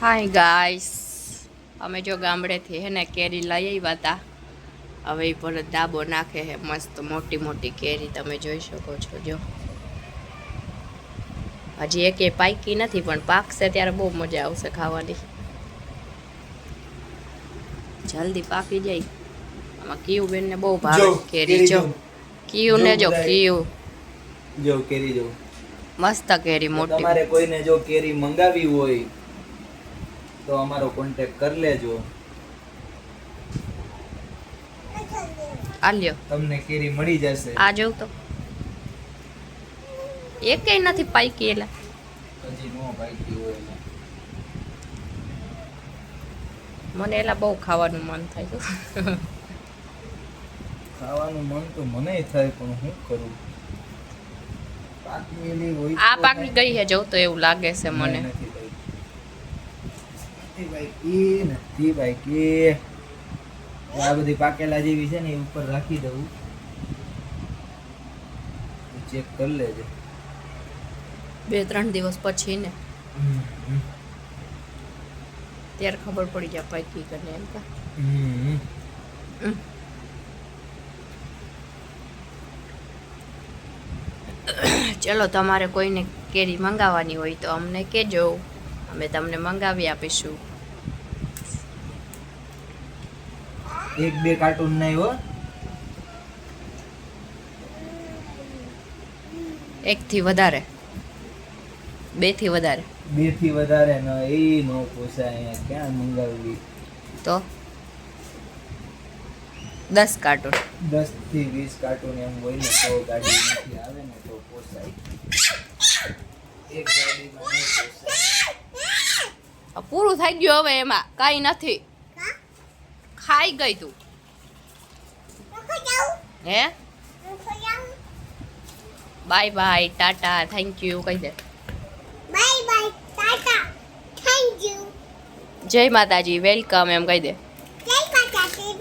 Hi guys, અમે જો ગામડેથી હે ને કેરી લઈ આવ્યા હતા. હવે એ પર દાબો નાખે હે, મસ્ત મોટી મોટી કેરી તમે જોઈ શકો છો. જો હજી એકે પાકી નથી, પણ પાકશે ત્યારે બહુ મજા આવશે ખાવાની. જલ્દી પાકી જાય. આમાં કીયું બેન ને બહુ ભાવે કેરી. જો કીયું ને જો કીયું જો કેરી જો મસ્ત કેરી મોટી. તમારે કોઈને જો કેરી મંગાવી હોય તો અમારો કોન્ટેક્ટ કરી લેજો. આલ્યો તમને કેરી મળી જશે. આ જોઉં તો એકેય નથી પાકી. એલા હજી નો પાકી હોય એટલે મને એલા બહુ ખાવાનું મન થાય છે. ખાવાનું મન તો મને થાય, પણ હું કરું? પાકેલી હોય આ પાકી ગઈ હે, જોઉં તો એવું લાગે છે મને. નથી પાકી. આ બધી પાકેલા જેવી છે ને એ ઉપર રાખી દઉં, ચેક કરી લેજે. 2-3 દિવસ પછી ને ત્યારે ખબર પડી જાય પાકી કરીને એમ કા. ચલો, તમારે કોઈને કેરી મંગાવવાની હોય તો અમને કહેજો, અમે તમને મંગાવી આપીશું. 1-2 કાર્ટૂન નહીં હો, 1 થી વધારે, 2 થી વધારે. 2 થી વધારે ન એ નો પોસાય. અહીંયા ક્યાં મંગાવવી? તો 10 કાર્ટૂન. 10 થી 20 કાર્ટૂન એમ હોય ને તો ગાડીમાંથી આવે ને તો પોસાય. એક ગાડીમાં નહીં પોસાય. પૂરું થઈ ગયું, હવે એમાં કાંઈ નથી. ખાઈ ગઈ તું હે. Bye bye, tata, thank you કહી દે. Bye bye, tata, thank you. જય માતાજી, વેલકમ એમ કહી દે. જય માતાજી.